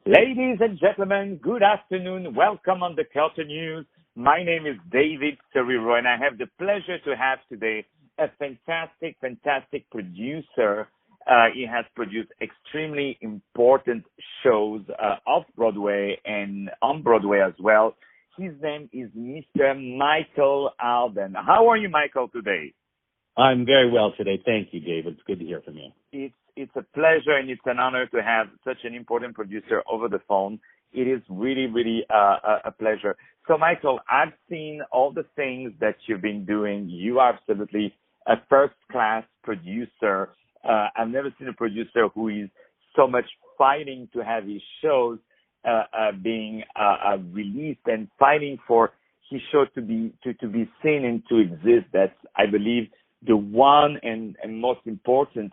Ladies and gentlemen, good afternoon. Welcome on the Culture News. My name is David SERERO, and I have the pleasure to have today a fantastic producer. He has produced extremely important shows off-Broadway and on Broadway as well. His name is Mr. Michael ALDEN. How are you, Michael, today? I'm very well today. Thank you, David. It's good to hear from you. It's a pleasure and it's an honor to have such an important producer over the phone. It is really a pleasure. So, Michael, I've seen all the things that you've been doing. You are absolutely a first-class producer. I've never seen a producer who is so much fighting to have his shows being released and fighting for his show to be seen and to exist. That's, I believe, the one and most important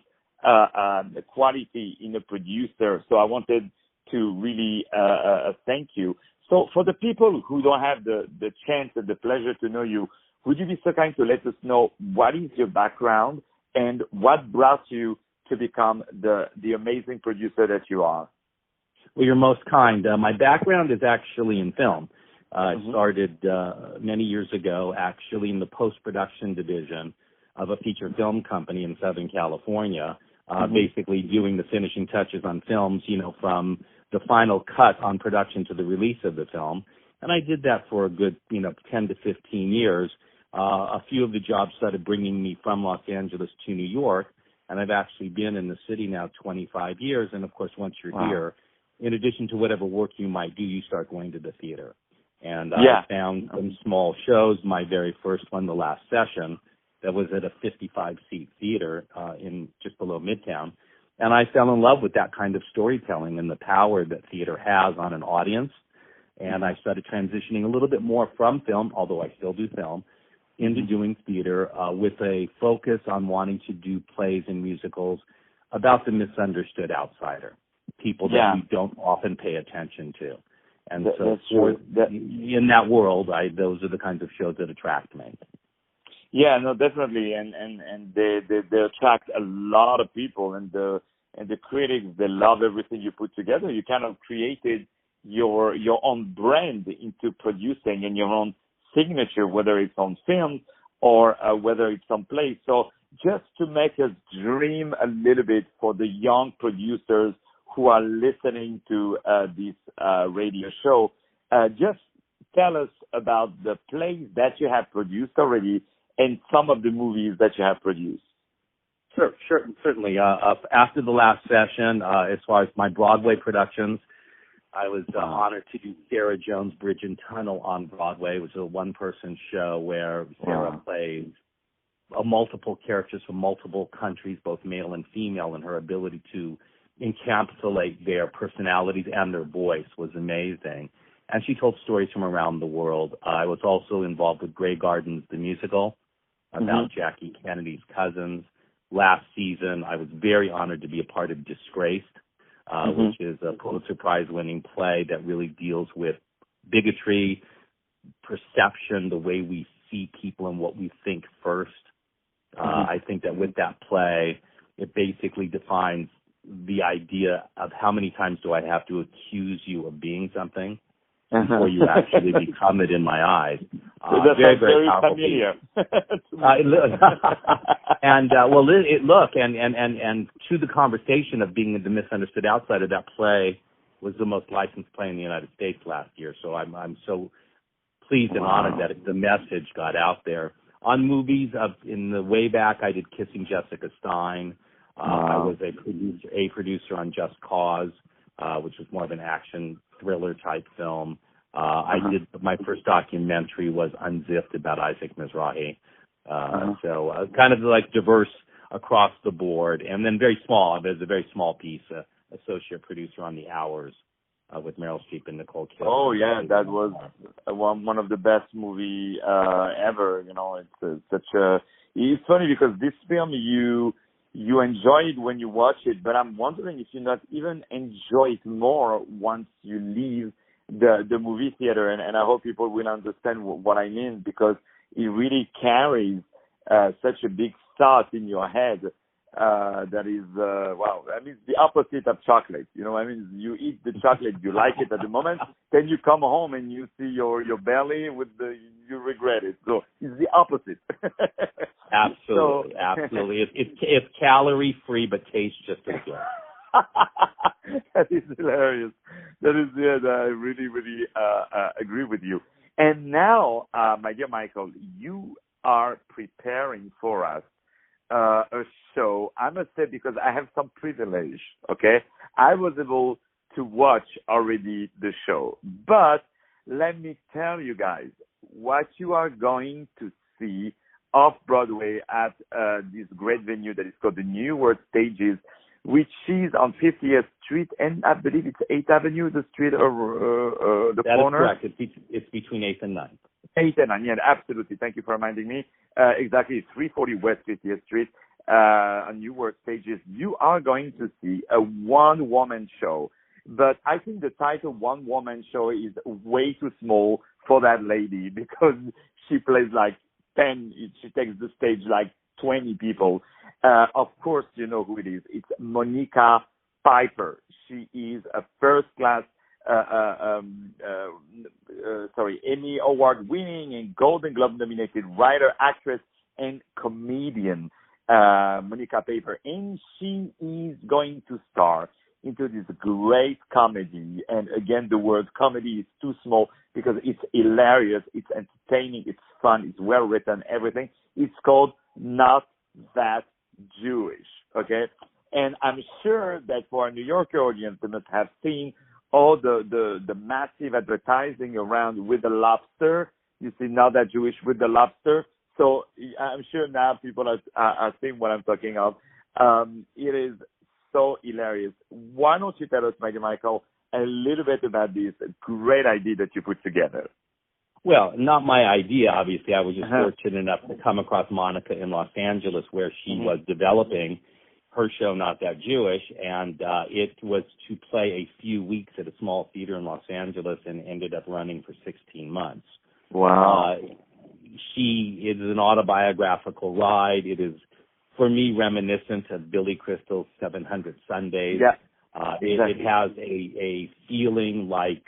quality in a producer. So I wanted to really thank you. So for the people who don't have the chance and the pleasure to know you, would you be so kind to let us know what is your background and what brought you to become the amazing producer that you are? Well, you're most kind. My background is actually in film. I started many years ago actually in the post-production division of a feature film company in Southern California, basically doing the finishing touches on films, from the final cut on production to the release of the film. And I did that for a good, 10 to 15 years. A few of the jobs started bringing me from Los Angeles to New York, and I've actually been in the city now 25 years. And, of course, once you're here, in addition to whatever work you might do, you start going to the theater. And I found some small shows. My very first one, The Last Session, that was at a 55-seat theater in just below Midtown. And I fell in love with that kind of storytelling and the power that theater has on an audience. And I started transitioning a little bit more from film, although I still do film, into doing theater with a focus on wanting to do plays and musicals about the misunderstood outsider, people that we don't often pay attention to. And in that world, those are the kinds of shows that attract me. Yeah, no, definitely, and they attract a lot of people, and the critics, they love everything you put together. You kind of created your own brand into producing and your own signature, whether it's on film or whether it's on plays. So just to make us dream a little bit for the young producers who are listening to this radio show, just tell us about the plays that you have produced already and some of the movies that you have produced. Sure, certainly. After The Last Session, as far as my Broadway productions, I was honored to do Sarah Jones' Bridge and Tunnel on Broadway. It was a one-person show where Sarah plays multiple characters from multiple countries, both male and female, and her ability to encapsulate their personalities and their voice was amazing. And she told stories from around the world. I was also involved with Grey Gardens, the musical, about Jackie Kennedy's cousins. Last season, I was very honored to be a part of Disgraced, which is a Pulitzer Prize-winning play that really deals with bigotry, perception, the way we see people and what we think first. I think that with that play, it basically defines the idea of how many times do I have to accuse you of being something before you actually become it in my eyes. Very familiar. And to the conversation of being the misunderstood outsider, that play was the most licensed play in the United States last year. So I'm so pleased and honored that the message got out there. On movies, in the way back, I did Kissing Jessica Stein. I was a producer on Just Cause, which was more of an action thriller type film. I did my first documentary was Unzipped about Isaac Mizrahi. So kind of like diverse across the board, and then very small. There's a very small piece, associate producer on The Hours with Meryl Streep and Nicole Kidman. Oh yeah, that was one of the best movie ever. It's funny because this film you enjoy it when you watch it, but I'm wondering if you not even enjoy it more once you leave the movie theater, and I hope people will understand what I mean, because it really carries such a big thought in your head that is, well, I mean, the opposite of chocolate. You know what I mean? You eat the chocolate, you like it at the moment, then you come home and you see your belly with you regret it. So it's the opposite. Absolutely, absolutely. It's calorie free, but tastes just as good. That is hilarious. That is, yeah, I really, really agree with you. And now, my dear Michael, you are preparing for us a show. I must say, because I have some privilege, okay? I was able to watch already the show. But let me tell you guys, what you are going to see off-Broadway at this great venue that is called the New World Stages, which is on 50th Street, and I believe it's 8th Avenue, the street or the that corner. That is correct. It's between 8th and 9th. 8th and 9th, yeah, absolutely. Thank you for reminding me. Exactly, 340 West 50th Street, on New World Stages. You are going to see a one-woman show. But I think the title one-woman show is way too small for that lady, because she plays like 10, she takes the stage like 20 people. Of course, you know who it is. It's Monica Piper. She is a first-class, Emmy Award-winning and Golden Globe-nominated writer, actress, and comedian, Monica Piper. And she is going to star into this great comedy. And again, the word comedy is too small because it's hilarious, it's entertaining, it's fun, it's well written, everything. It's called Not That Jewish, okay? And I'm sure that for our New Yorker audience, they must have seen all the massive advertising around with the lobster. You see, Not That Jewish with the lobster. So I'm sure now people are seeing what I'm talking of. It is so hilarious. Why don't you tell us, my dear Michael, a little bit about this great idea that you put together? Well, not my idea, obviously. I was just fortunate enough to come across Monica in Los Angeles, where she was developing her show, Not That Jewish, and it was to play a few weeks at a small theater in Los Angeles and ended up running for 16 months. Wow. It is an autobiographical ride. It is, for me, reminiscent of Billy Crystal's 700 Sundays. Yeah. It has a feeling like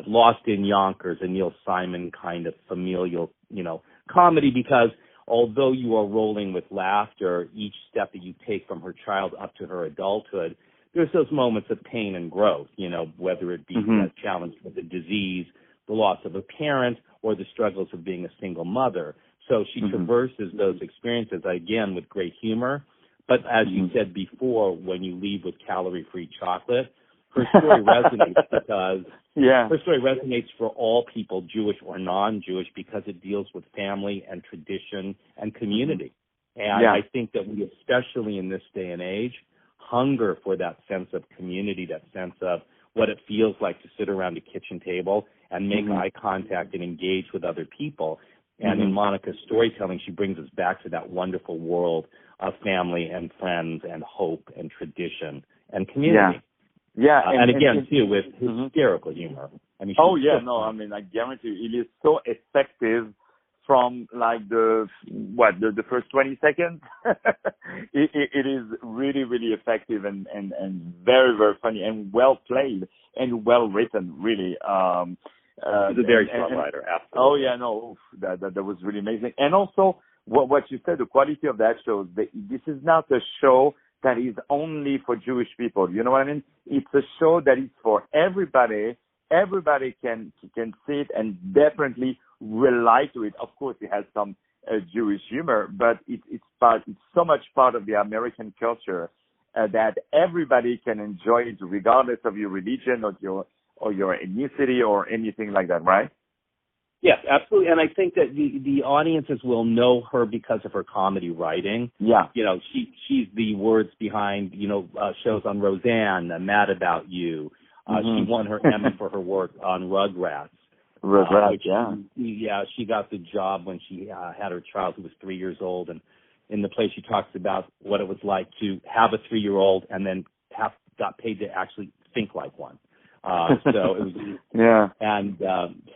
Lost in Yonkers, a Neil Simon kind of familial, comedy, because although you are rolling with laughter, each step that you take from her child up to her adulthood, there's those moments of pain and growth, whether it be challenged with a disease, the loss of a parent, or the struggles of being a single mother. So she traverses those experiences, again, with great humor. But as you said before, when you leave with calorie-free chocolate, her story resonates because her story resonates for all people, Jewish or non-Jewish, because it deals with family and tradition and community. And I think that we, especially in this day and age, hunger for that sense of community, that sense of what it feels like to sit around a kitchen table and make eye contact and engage with other people. And in Monica's storytelling, she brings us back to that wonderful world of family and friends and hope and tradition and community. Yeah. And again, too, with hysterical humor. I mean, I guarantee you, it is so effective from like the first 20 seconds. it is really, really effective and very, very funny and well played and well written, really. He's a very smart writer, absolutely. Oh, yeah, no, that was really amazing. And also, what you said, the quality of that show, this is not a show that is only for Jewish people. You know what I mean? It's a show that is for everybody. Everybody can see it and definitely relate to it. Of course, it has some Jewish humor, but it's so much part of the American culture that everybody can enjoy it, regardless of your religion or your ethnicity or anything like that, right? Yes, absolutely. And I think that the audiences will know her because of her comedy writing. Yeah. She's the words behind, shows on Roseanne, Mad About You. She won her Emmy for her work on Rugrats. She got the job when she had her child who was 3 years old. And in the play, she talks about what it was like to have a 3-year-old and then got paid to actually think like one. So it was, and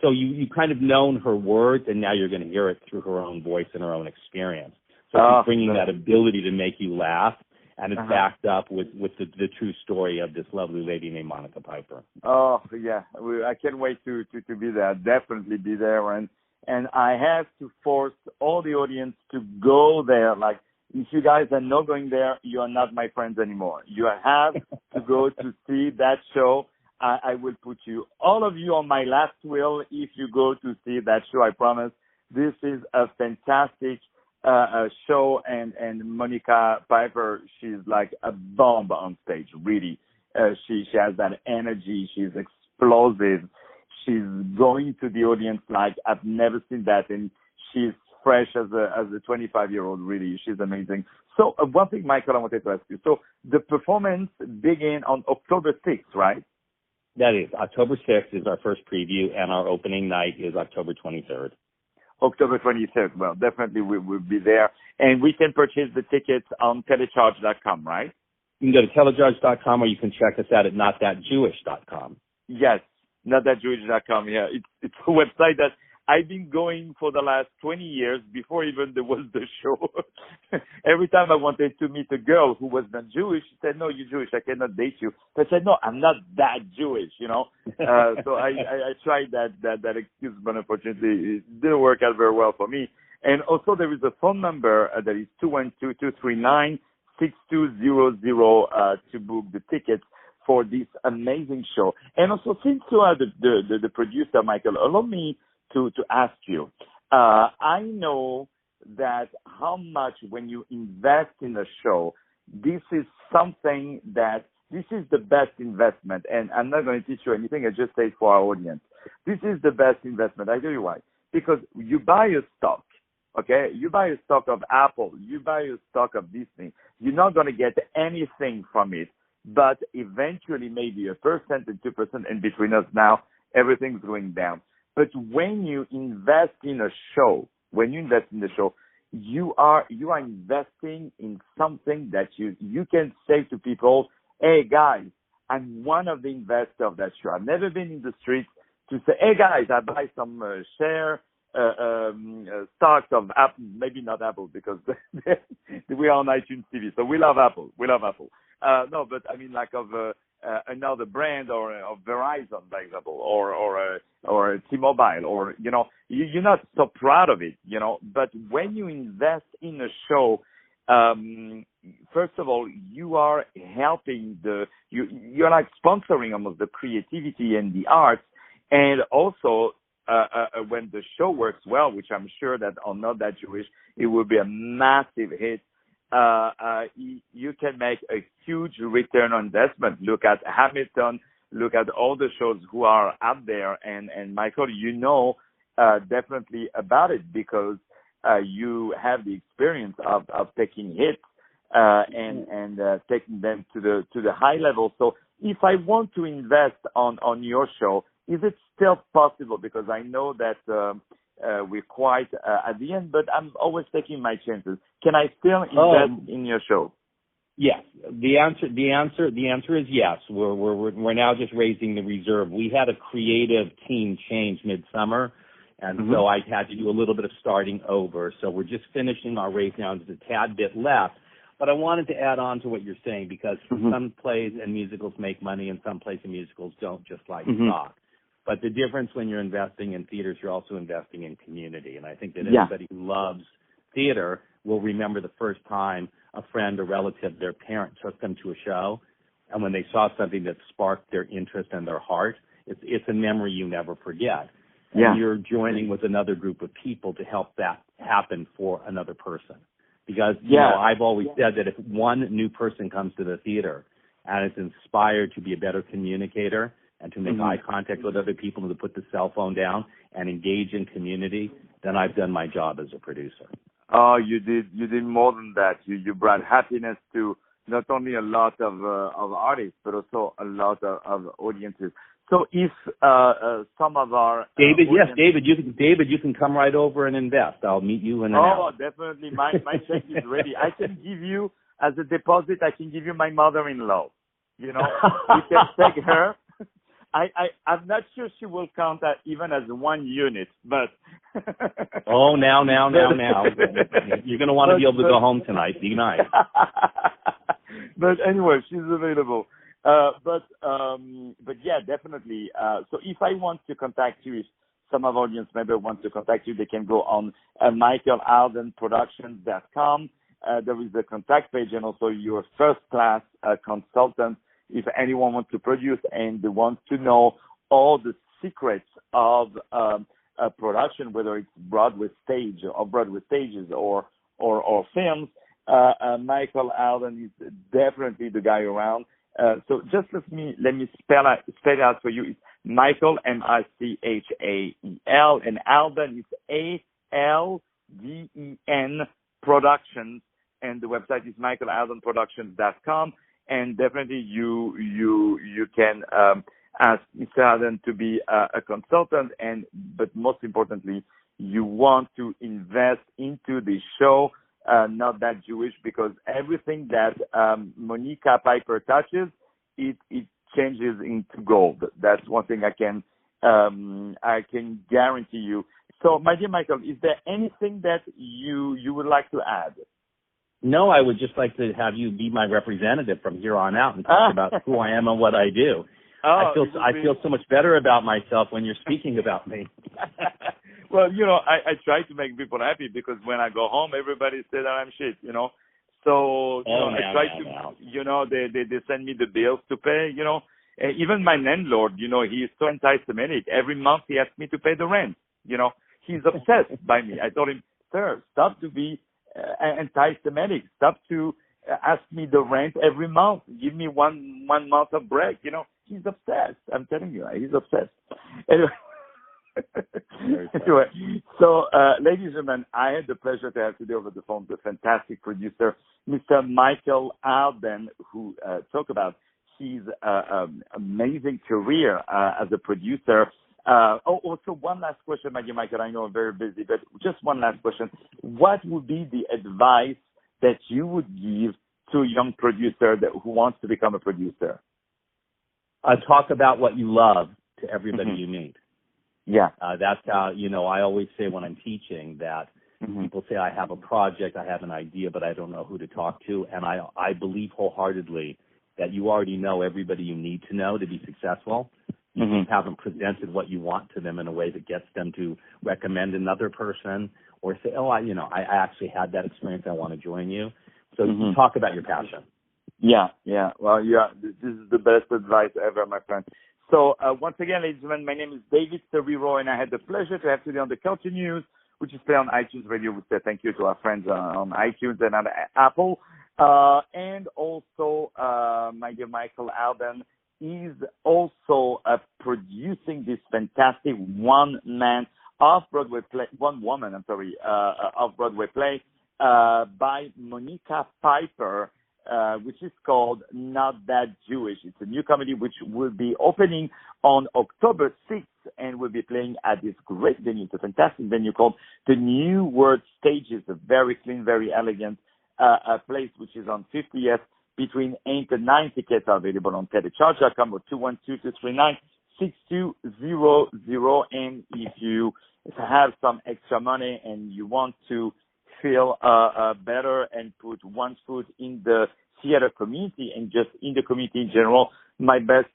so you kind of known her words, and now you're going to hear it through her own voice and her own experience. So she's bringing that ability to make you laugh, and it's backed up with the true story of this lovely lady named Monica Piper. Oh, yeah. I can't wait to be there. Definitely be there. And I have to force all the audience to go there. Like, if you guys are not going there, you are not my friends anymore. You have to go to see that show. I will put you, all of you, on my last will if you go to see that show, I promise. This is a fantastic show, and Monica Piper, she's like a bomb on stage, really. She has that energy. She's explosive. She's going to the audience like I've never seen that, and she's fresh as a 25-year-old, really. She's amazing. So one thing, Michael, I wanted to ask you. So the performance begin on October 6th, right? That is. October 6th is our first preview, and our opening night is October 23rd. October 23rd. Well, definitely we'll be there. And we can purchase the tickets on telecharge.com, right? You can go to telecharge.com, or you can check us out at notthatjewish.com. Yes, notthatjewish.com. Yeah, it's a website that I've been going for the last 20 years before even there was the show. Every time I wanted to meet a girl who was not Jewish, she said, "No, you're Jewish. I cannot date you." I said, "No, I'm not that Jewish, you know." So I tried that excuse, but unfortunately it didn't work out very well for me. And also there is a phone number that is 212-239-6200 to book the tickets for this amazing show. And also, since you are the producer, Michael, allow me to ask you. I know that how much when you invest in a show, this is something that this is the best investment. And I'm not going to teach you anything. I just say it for our audience. This is the best investment. I tell you why. Because you buy a stock, okay? You buy a stock of Apple. You buy a stock of Disney. You're not going to get anything from it, but eventually maybe 1% and 2%. And between us now, everything's going down. But when you invest in a show, you are investing in something that you can say to people, "Hey guys, I'm one of the investors of that show. I've never been in the streets to say, hey guys, I buy some stocks of Apple, maybe not Apple because we are on iTunes TV, so we love Apple. No, but I mean like of another brand or Verizon, for example, or T-Mobile, or you're not so proud of it, But when you invest in a show, first of all, you are helping you're like sponsoring almost the creativity and the arts, and also when the show works well, which I'm sure that on Not That Jewish, it will be a massive hit. You can make a huge return on investment. Look at Hamilton, look at all the shows who are out there, and Michael, definitely about it because you have the experience of taking hits and taking them to the high level. So if I want to invest on your show, is it still possible? Because I know that we're quite at the end, but I'm always taking my chances. Can I still invest in your show? Yes. The answer is yes. We're now just raising the reserve. We had a creative team change midsummer, and so I had to do a little bit of starting over. So we're just finishing our raise now. There's a tad bit left. But I wanted to add on to what you're saying, because some plays and musicals make money and some plays and musicals don't, just like stock. But the difference when you're investing in theaters, you're also investing in community. And I think that everybody who loves theater will remember the first time a friend or relative, their parent, took them to a show. And when they saw something that sparked their interest and their heart, it's a memory you never forget. And you're joining with another group of people to help that happen for another person. Because, I've always said that if one new person comes to the theater and is inspired to be a better communicator and to make eye contact with other people and to put the cell phone down and engage in community, then I've done my job as a producer. Oh, you did more than that. You brought happiness to not only a lot of artists, but also a lot of audiences. So if some of our David, David, you can come right over and invest. I'll meet you in an hour. Oh, definitely. My check is ready. I can give you as a deposit. I can give you my mother-in-law. You can take her. I'm not sure she will count that even as one unit, but. Oh, now. You're going to want to be able to go home tonight. Be nice. But anyway, she's available. But yeah, definitely. So if I want to contact you, if some of our audience members want to contact you, they can go on michaelaldenproductions.com. There is a contact page and also your first-class consultant. If anyone wants to produce and wants to know all the secrets of production, whether it's Broadway stage or Broadway stages or films, Michael Alden is definitely the guy around. So just let me spell it out for you. It's Michael, Michael, and Alden is ALDEN Productions, and the website is michaelaldenproductions.com. And definitely you can ask Mr. Alden to be a consultant, but most importantly, you want to invest into the show. Not That Jewish, because everything that Monica Piper touches, it changes into gold. That's one thing I can guarantee you. So, my dear Michael, is there anything that you would like to add? No, I would just like to have you be my representative from here on out and talk about who I am and what I do. I feel so much better about myself when you're speaking about me. Well, I try to make people happy, because when I go home, everybody says that I'm shit, So, I try to, they send me the bills to pay, Even my landlord, he is so anti-Semitic. Every month he asks me to pay the rent, He's obsessed by me. I told him, sir, stop to be anti-Semitic. Stop to ask me the rent every month. Give me one month of break, He's obsessed. I'm telling you, he's obsessed. Anyway. Anyway, so ladies and gentlemen, I had the pleasure to have today over the phone the fantastic producer, Mr. Michael Alden, who talked about his amazing career as a producer. Also, one last question, my dear Michael. I know I'm very busy, but just one last question. What would be the advice that you would give to a young producer who wants to become a producer? Talk about what you love to everybody you meet. Yeah. That's how, I always say when I'm teaching that people say, I have a project, I have an idea, but I don't know who to talk to. And I believe wholeheartedly that you already know everybody you need to know to be successful. You just haven't presented what you want to them in a way that gets them to recommend another person or say, I actually had that experience, I want to join you. So you talk about your passion. Yeah. Well, this is the best advice ever, my friend. So once again, ladies and gentlemen, my name is David SERERO, and I had the pleasure to have today on the Culture News, which is played on iTunes Radio. We say thank you to our friends on iTunes and on Apple. And also, my dear Michael Alden is also producing this fantastic one-woman off-Broadway play by Monica Piper, which is called Not That Jewish. It's a new comedy which will be opening on October 6th and will be playing at this great venue. It's a fantastic venue called the New World Stages, a very clean, very elegant place which is on 50th between 8 and 9. Tickets are available on teddycharge.com or 212-239-6200. And if you have some extra money and you want to feel better and put one foot in the theater community and just in the community in general, my best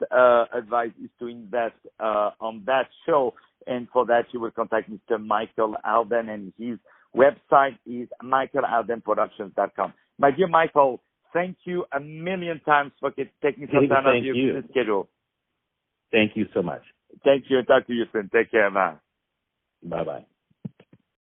advice is to invest on that show. And for that, you will contact Mr. Michael Alden, and his website is michaelaldenproductions.com. My dear Michael, thank you a million times for taking some time out of your business schedule. Thank you so much. Thank you. Talk to you soon. Take care, man. Bye-bye.